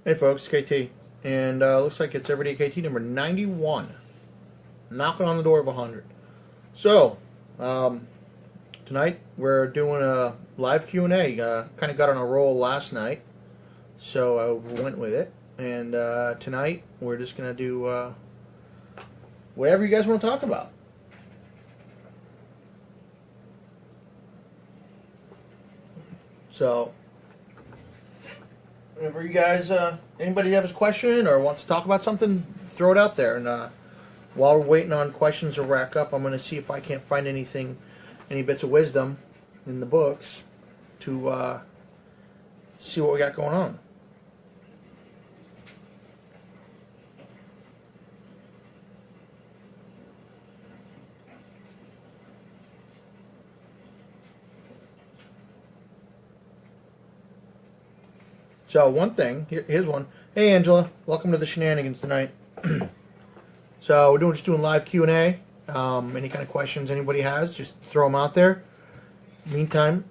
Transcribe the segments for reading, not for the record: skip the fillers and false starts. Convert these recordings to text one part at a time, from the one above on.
Hey folks, KT, and looks like it's Everyday KT number 91, knocking on the door of 100. So, tonight we're doing a live Q&A. Kind of got on a roll last night, so I went with it. And tonight we're just going to do whatever you guys want to talk about. So, whenever you guys, anybody has a question or wants to talk about something, throw it out there. And while we're waiting on questions to rack up, I'm going to see if I can't find anything, any bits of wisdom in the books to see what we got going on. So one thing, here's one. Hey Angela, welcome to the shenanigans tonight. So we're just doing live Q&A. Any kind of questions anybody has, just throw them out there. Meantime,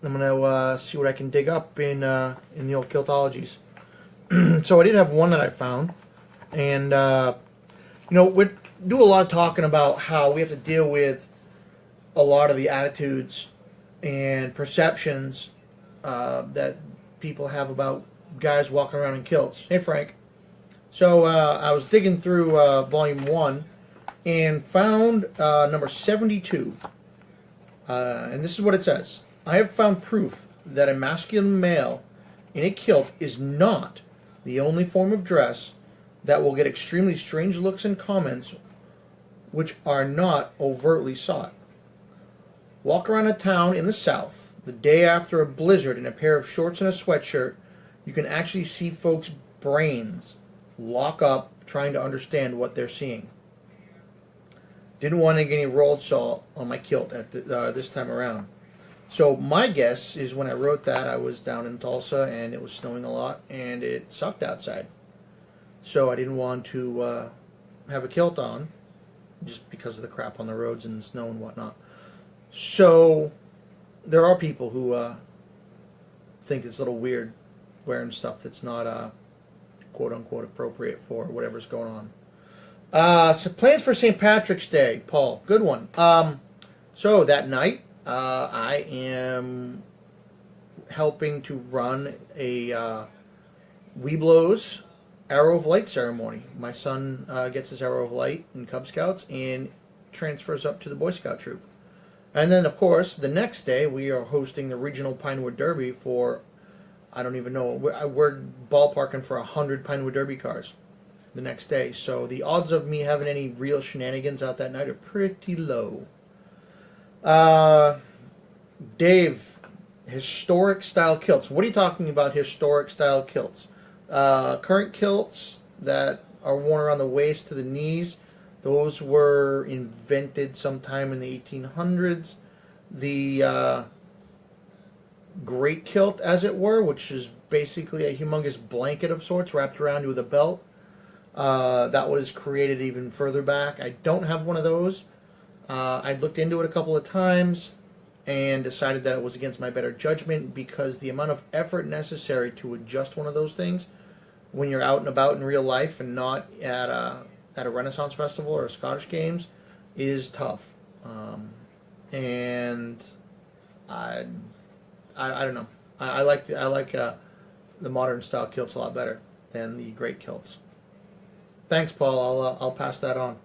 I'm gonna see what I can dig up in the old Kiltologies. So I did have one that I found, and we do a lot of talking about how we have to deal with a lot of the attitudes and perceptions that people have about guys walking around in kilts. Hey Frank. So I was digging through volume 1 and found number 72. And this is what it says. I have found proof that a masculine male in a kilt is not the only form of dress that will get extremely strange looks and comments which are not overtly sought. Walk around a town in the South the day after a blizzard in a pair of shorts and a sweatshirt, you can actually see folks' brains lock up trying to understand what they're seeing. Didn't want to get any rolled salt on my kilt at this time around. So my guess is when I wrote that, I was down in Tulsa and it was snowing a lot and it sucked outside. So I didn't want to have a kilt on just because of the crap on the roads and the snow and whatnot. So there are people who think it's a little weird wearing stuff that's not quote-unquote appropriate for whatever's going on. So plans for St. Patrick's Day, Paul. Good one. So that night, I am helping to run a Weeblos Arrow of Light ceremony. My son gets his Arrow of Light in Cub Scouts and transfers up to the Boy Scout troop. And then, of course, the next day, we are hosting the Regional Pinewood Derby for, I don't even know, we're ballparking for 100 Pinewood Derby cars the next day. So the odds of me having any real shenanigans out that night are pretty low. Dave, historic style kilts. What are you talking about, historic style kilts? Current kilts that are worn around the waist to the knees, those were invented sometime in the 1800s. The great kilt, as it were, which is basically a humongous blanket of sorts wrapped around you with a belt, that was created even further back. I don't have one of those. I looked into it a couple of times and decided that it was against my better judgment because the amount of effort necessary to adjust one of those things when you're out and about in real life and not at a Renaissance festival or a Scottish Games is tough. And I don't know. I like the modern style kilts a lot better than the great kilts. Thanks, Paul. I'll pass that on.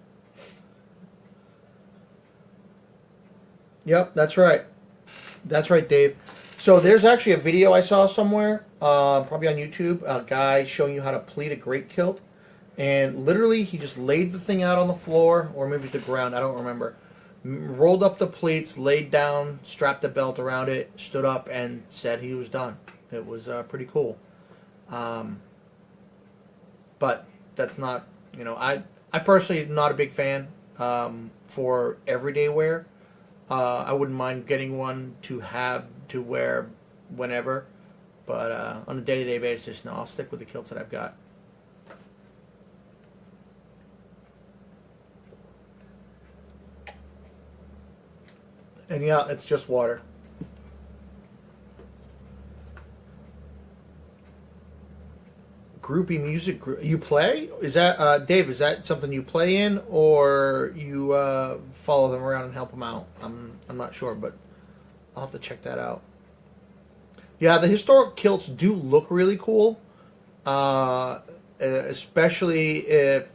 Yep, that's right. That's right, Dave. So there's actually a video I saw somewhere, probably on YouTube, a guy showing you how to pleat a great kilt. And literally, he just laid the thing out on the floor, or maybe the ground, I don't remember. Rolled up the pleats, laid down, strapped a belt around it, stood up, and said he was done. It was pretty cool. But that's not, I personally am not a big fan for everyday wear. I wouldn't mind getting one to have to wear whenever. But on a day-to-day basis, no, I'll stick with the kilts that I've got. And yeah, it's just water. groupie music group. You play? Is that Dave? Is that something you play in, or you follow them around and help them out? I'm not sure, but I'll have to check that out. Yeah, the historic kilts do look really cool, especially if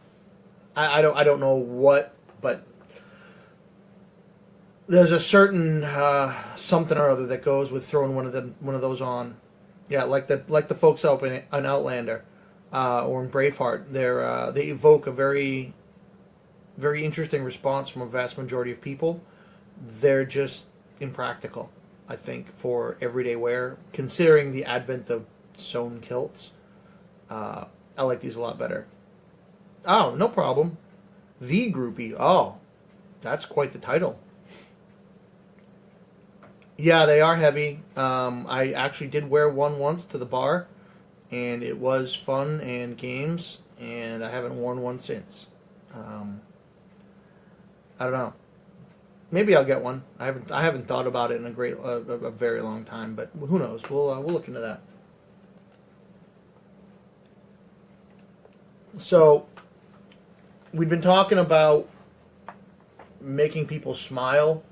I don't know what, but there's a certain something or other that goes with throwing one of those on. Yeah, like the folks up in an Outlander or in Braveheart, they evoke a very very interesting response from a vast majority of people. They're just impractical, I think, for everyday wear. Considering the advent of sewn kilts, I like these a lot better. Oh, no problem. The Groupie. Oh, that's quite the title. Yeah, they are heavy. I actually did wear one once to the bar, and it was fun and games, and I haven't worn one since. I don't know. Maybe I'll get one. I haven't thought about it in a very long time, but who knows? We'll look into that. So we've been talking about making people smile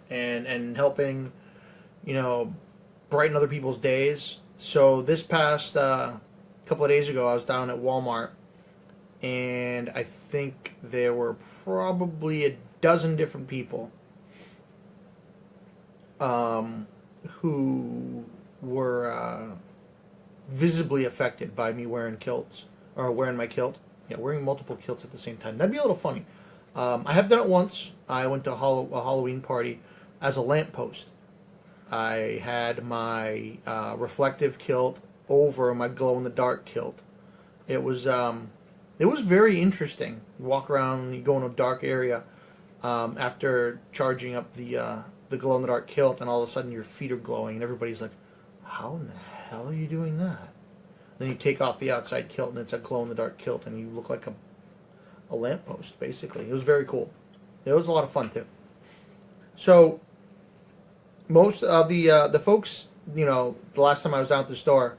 and helping, brighten other people's days. So this past couple of days ago, I was down at Walmart, and I think there were probably a dozen different people who were visibly affected by me wearing kilts, or wearing my kilt. Yeah, wearing multiple kilts at the same time. That'd be a little funny. I have done it once. I went to a Halloween party as a lamppost. I had my reflective kilt over my glow-in-the-dark kilt. It was very interesting. You walk around, you go in a dark area after charging up the glow-in-the-dark kilt, and all of a sudden your feet are glowing, and everybody's like, how in the hell are you doing that? Then you take off the outside kilt, and it's a glow-in-the-dark kilt, and you look like a lamppost, basically. It was very cool. It was a lot of fun, too. So most of the folks, the last time I was down at the store,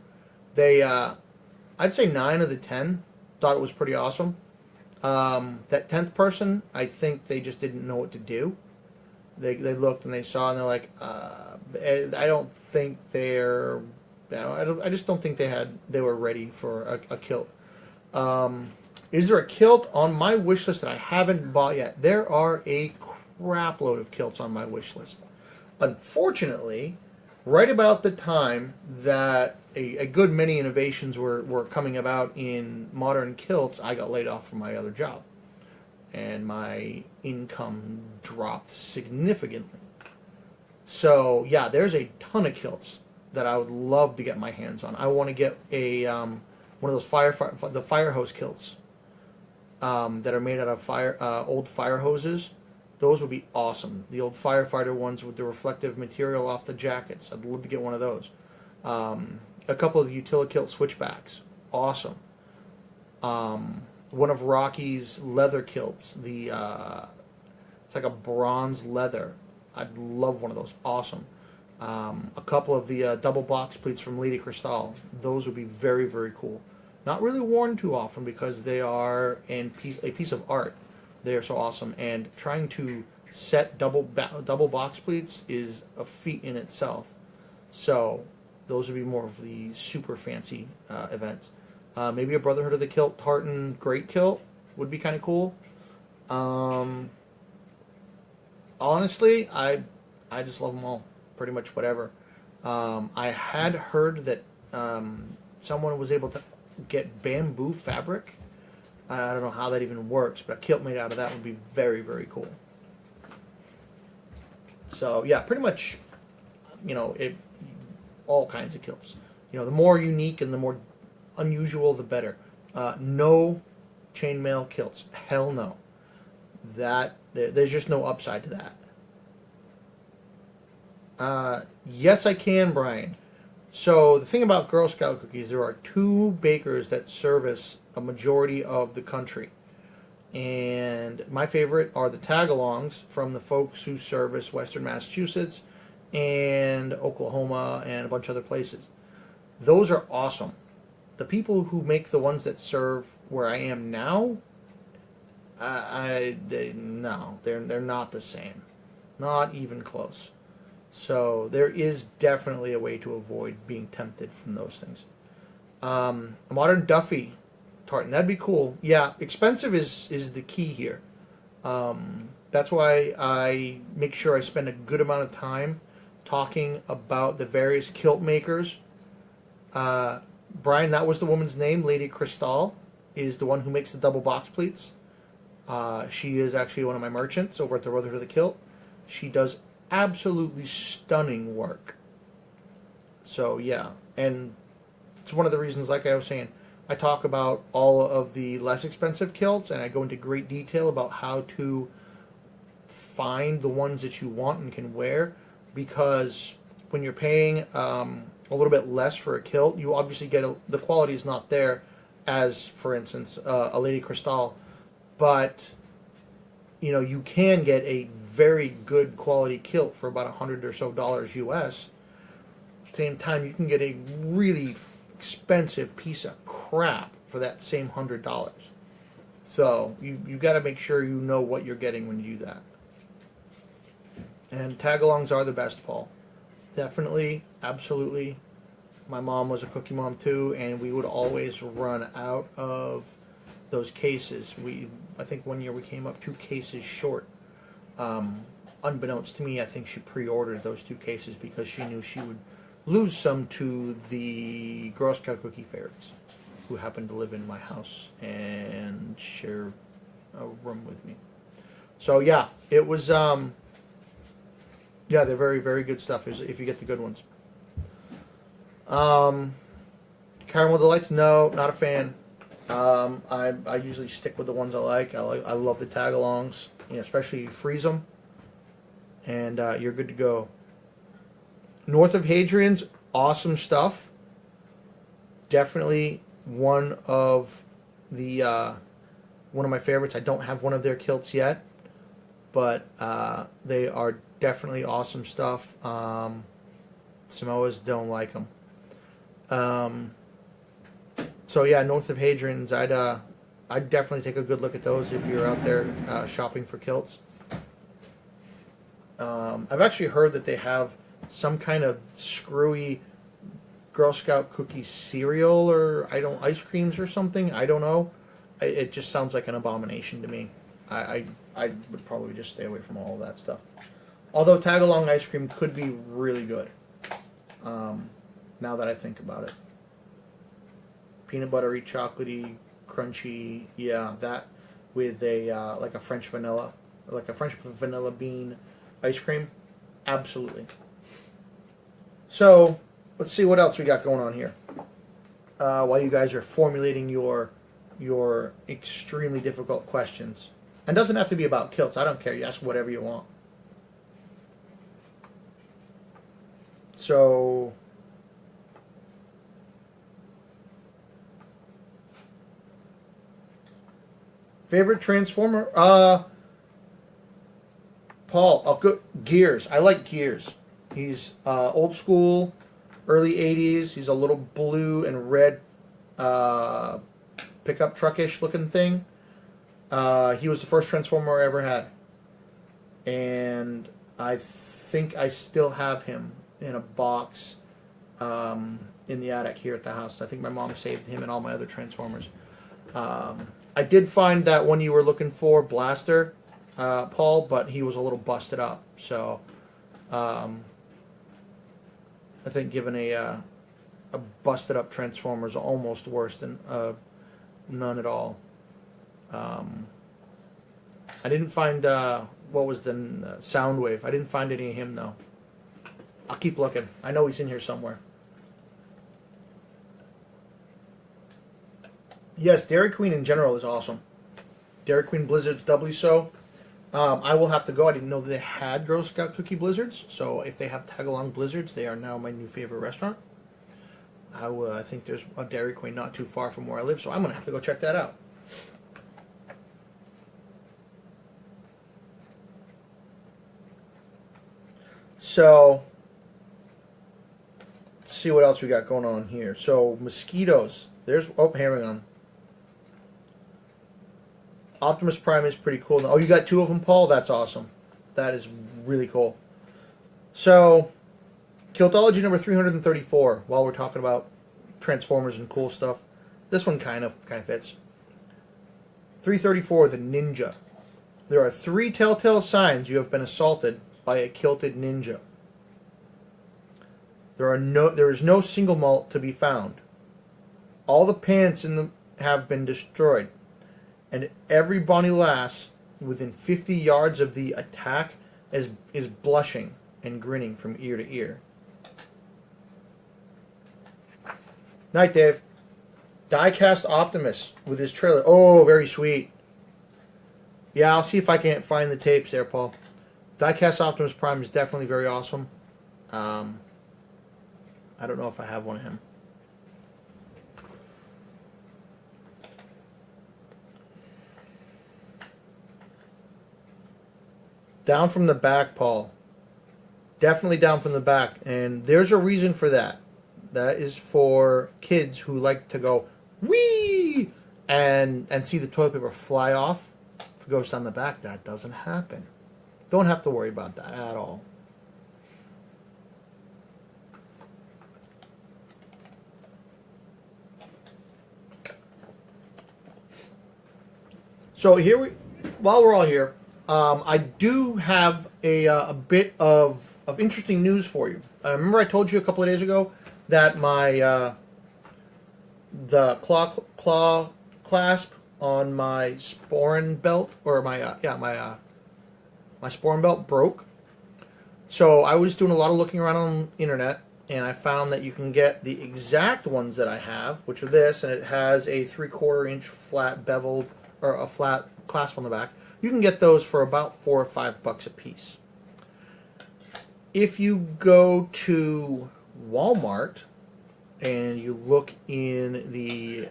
they, I'd say 9 of the 10 thought it was pretty awesome. That 10th person, I think they just didn't know what to do. They looked and they saw and they're like, I don't think they're, I just don't think they were ready for a kilt. Is there a kilt on my wish list that I haven't bought yet? There are a crap load of kilts on my wish list. Unfortunately, right about the time that a good many innovations were coming about in modern kilts, I got laid off from my other job. And my income dropped significantly. So, yeah, there's a ton of kilts that I would love to get my hands on. I want to get one of those fire hose kilts that are made out of old fire hoses. Those would be awesome. The old firefighter ones with the reflective material off the jackets. I'd love to get one of those. A couple of the Utilikilt switchbacks. Awesome. One of Rocky's leather kilts. It's like a bronze leather. I'd love one of those. Awesome. A couple of the double box pleats from Lady Cristal. Those would be very, very cool. Not really worn too often because they are a piece of art. They are so awesome. And trying to set double box pleats is a feat in itself. So those would be more of the super fancy events. Maybe a Brotherhood of the Kilt tartan great kilt would be kind of cool. Honestly, I just love them all. Pretty much whatever. I had heard that someone was able to get bamboo fabric. I don't know how that even works, but a kilt made out of that would be very, very cool. So yeah, pretty much, all kinds of kilts. The more unique and the more unusual, the better. No chainmail kilts. Hell no. There's just no upside to that. Yes, I can, Brian. So the thing about Girl Scout cookies, there are 2 bakers that service a majority of the country. And my favorite are the tag-alongs from the folks who service Western Massachusetts and Oklahoma and a bunch of other places. Those are awesome. the people who make the ones that serve where I am now, no, they're not the same, not even close. So there is definitely a way to avoid being tempted from those things. A modern Duffy tartan, that'd be cool. Yeah, expensive is the key here. That's why I make sure I spend a good amount of time talking about the various kilt makers. Brian, that was the woman's name. Lady Cristal is the one who makes the double box pleats. She is actually one of my merchants over at the Brotherhood of the Kilt. She does absolutely stunning work. So yeah, and it's one of the reasons, like I was saying, I talk about all of the less expensive kilts, and I go into great detail about how to find the ones that you want and can wear, because when you're paying a little bit less for a kilt, you obviously get the quality is not there as, for instance, a Lady Cristal, but you know, you can get a very good quality kilt for about $100 or so US. At the same time, you can get a really expensive piece of crap for that same $100. So you got to make sure you know what you're getting when you do that. And tagalongs are the best, Paul. Definitely, absolutely. My mom was a cookie mom too, and we would always run out of those cases. I think one year we came up 2 cases short. Unbeknownst to me, I think she pre-ordered those 2 cases because she knew she would lose some to the Girl Scout cookie fairies, who happen to live in my house and share a room with me. So yeah, it was yeah, they're very, very good stuff if you get the good ones. Caramel Delights, no, not a fan. I usually stick with the ones I like. I love the tagalongs, you know, especially you freeze them, and you're good to go. North of Hadrian's, awesome stuff. Definitely one of my favorites. I don't have one of their kilts yet, but they are definitely awesome stuff. Samoas don't like them. So yeah, North of Hadrian's, I'd definitely take a good look at those if you're out there shopping for kilts. I've actually heard that they have some kind of screwy Girl Scout cookie cereal or ice creams or something. I don't know. It just sounds like an abomination to me. I would probably just stay away from all of that stuff. Although tagalong ice cream could be really good. Now that I think about it. Peanut buttery, chocolatey, crunchy, yeah, that with a like a French vanilla bean ice cream, absolutely. So let's see what else we got going on here. While you guys are formulating your extremely difficult questions, and doesn't have to be about kilts. I don't care. You ask whatever you want. So. Favorite Transformer? Paul, good. Gears. I like Gears. He's old school, early 80s. He's a little blue and red pickup truckish looking thing. He was the first Transformer I ever had. And I think I still have him in a box in the attic here at the house. I think my mom saved him and all my other Transformers. I did find that one you were looking for, Blaster, Paul, but he was a little busted up. So, I think giving a busted up Transformer is almost worse than none at all. I didn't find what was the Soundwave. I didn't find any of him though. I'll keep looking. I know he's in here somewhere. Yes, Dairy Queen in general is awesome. Dairy Queen Blizzards doubly so. I will have to go. I didn't know that they had Girl Scout Cookie Blizzards, so if they have Tagalong Blizzards, they are now my new favorite restaurant. I think there's a Dairy Queen not too far from where I live, so I'm going to have to go check that out. So, see what else we got going on here. So mosquitoes. There's hang on. Optimus Prime is pretty cool. Oh, you got 2 of them, Paul? That's awesome. That is really cool. So, Kiltology number 334, while we're talking about Transformers and cool stuff. This one kind of fits. 334, the Ninja. There are 3 telltale signs you have been assaulted by a kilted ninja. There is no single malt to be found. All the pants have been destroyed, and every bonny lass within 50 yards of the attack is blushing and grinning from ear to ear. Night, Dave. Diecast Optimus with his trailer. Oh, very sweet. Yeah, I'll see if I can't find the tapes there, Paul. Diecast Optimus Prime is definitely very awesome. I don't know if I have one of him. Down from the back, Paul. Definitely down from the back. And there's a reason for that. That is for kids who like to go, whee! And see the toilet paper fly off. If it goes down the back, that doesn't happen. Don't have to worry about that at all. So while we're all here, I do have a bit of interesting news for you. Remember I told you a couple of days ago that my the claw clasp on my sporran belt, or my sporran belt broke. So I was doing a lot of looking around on the internet, and I found that you can get the exact ones that I have, which are this, and it has a 3/4 inch flat beveled, or a flat clasp on the back. You can get those for about $4 or $5 a piece. If you go to Walmart and you look in the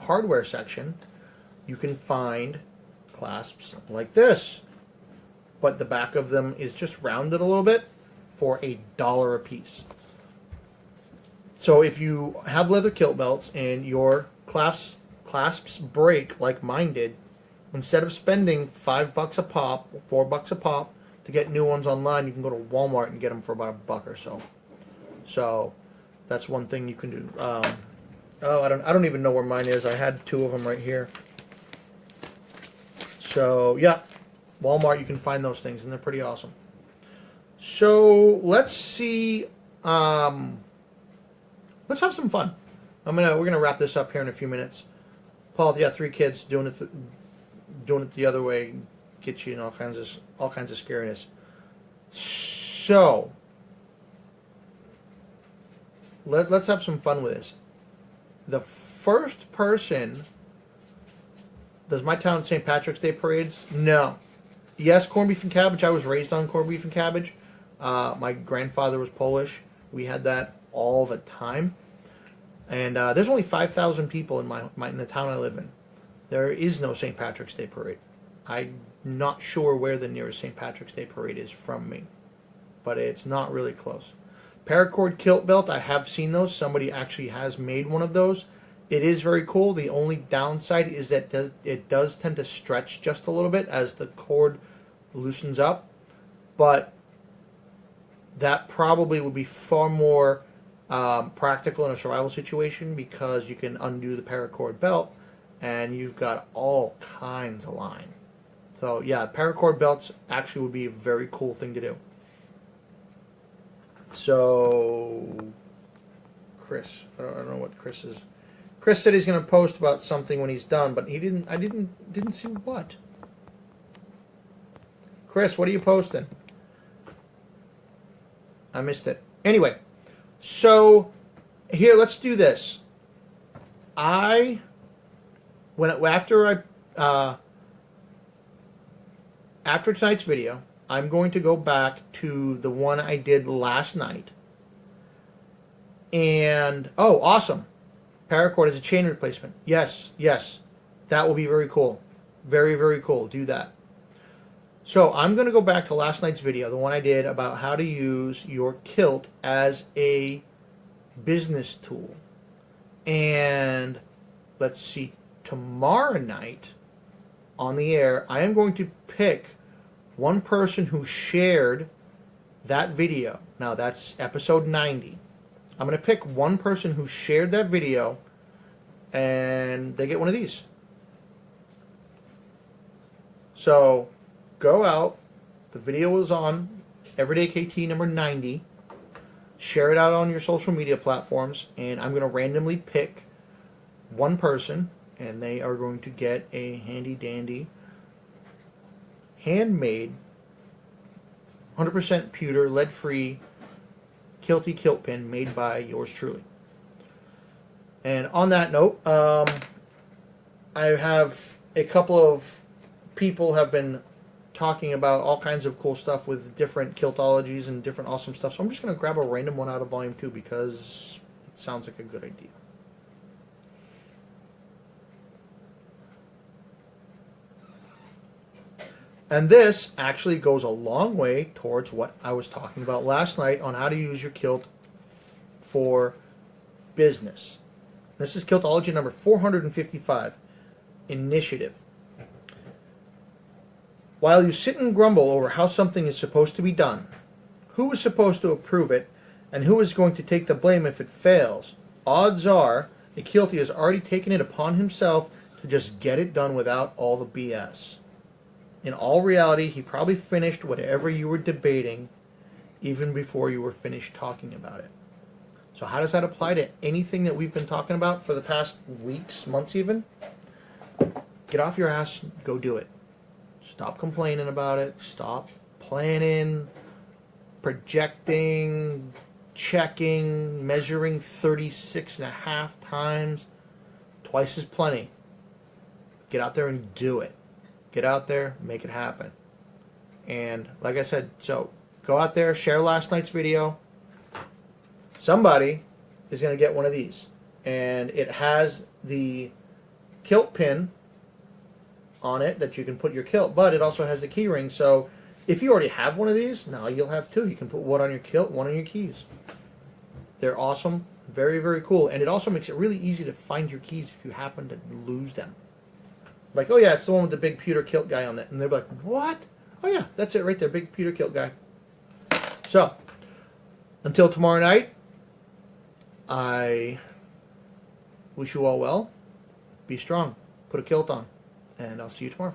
hardware section, you can find clasps like this, but the back of them is just rounded a little bit for $1 a piece. So if you have leather kilt belts and your clasps break like mine did, instead of spending $5 a pop, or $4 a pop to get new ones online, you can go to Walmart and get them for about $1 or so. So that's one thing you can do. I don't even know where mine is. I had 2 of them right here. So yeah, Walmart, you can find those things, and they're pretty awesome. So let's see. Let's have some fun. We're gonna wrap this up here in a few minutes. Paul, if you got 3 kids, doing it the other way gets you in all kinds of scariness. So let's have some fun with this. The first person. Does my town St. Patrick's Day parades? No. Yes, corned beef and cabbage. I was raised on corned beef and cabbage. My grandfather was Polish. We had that all the time. And there's only 5,000 people in in the town I live in. There is no St. Patrick's Day parade. I'm not sure where the nearest St. Patrick's Day parade is from me, but it's not really close. Paracord kilt belt, I have seen those. Somebody actually has made one of those. It is very cool. The only downside is that it does tend to stretch just a little bit as the cord loosens up, but that probably would be far more practical in a survival situation, because you can undo the paracord belt and you've got all kinds of line. So yeah, paracord belts actually would be a very cool thing to do. So Chris, I don't know what Chris is. Chris said he's going to post about something when he's done, but he didn't. I didn't see what. Chris, what are you posting? I missed it. Anyway, so here, let's do this. After tonight's video, I'm going to go back to the one I did last night. And oh, awesome! Paracord is a chain replacement. Yes, that will be very cool. Very, very cool. Do that. So I'm going to go back to last night's video, the one I did about how to use your kilt as a business tool. And let's see, tomorrow night on the air, I am going to pick one person who shared that video. Now that's episode 90. I'm going to pick one person who shared that video, and they get one of these. So go out. The video is on everydaykt number 90. Share it out on your social media platforms, and I'm going to randomly pick one person, and they are going to get a handy dandy, handmade, 100% pewter, lead-free Kilty kilt pin made by yours truly. And on that note, I have a couple of people have been talking about all kinds of cool stuff with different kiltologies and different awesome stuff. So I'm just going to grab a random one out of Volume 2 because it sounds like a good idea. And this actually goes a long way towards what I was talking about last night on how to use your kilt for business. This is Kiltology number 455, Initiative. While you sit and grumble over how something is supposed to be done, who is supposed to approve it, and who is going to take the blame if it fails, odds are the Kilty has already taken it upon himself to just get it done without all the BS. In all reality, he probably finished whatever you were debating even before you were finished talking about it. So how does that apply to anything that we've been talking about for the past weeks, months even? Get off your ass, go do it. Stop complaining about it. Stop planning, projecting, checking, measuring 36.5 times. Twice is plenty. Get out there and do it. Get out there, make it happen. And like I said, so go out there, share last night's video. Somebody is going to get one of these. And it has the kilt pin on it that you can put your kilt, but it also has the key ring. So if you already have one of these, now you'll have two. You can put one on your kilt, one on your keys. They're awesome. Very, very cool. And it also makes it really easy to find your keys if you happen to lose them. Like, oh yeah, it's the one with the big pewter kilt guy on it. And they're like, what? Oh yeah, that's it right there, big pewter kilt guy. So, until tomorrow night, I wish you all well. Be strong. Put a kilt on. And I'll see you tomorrow.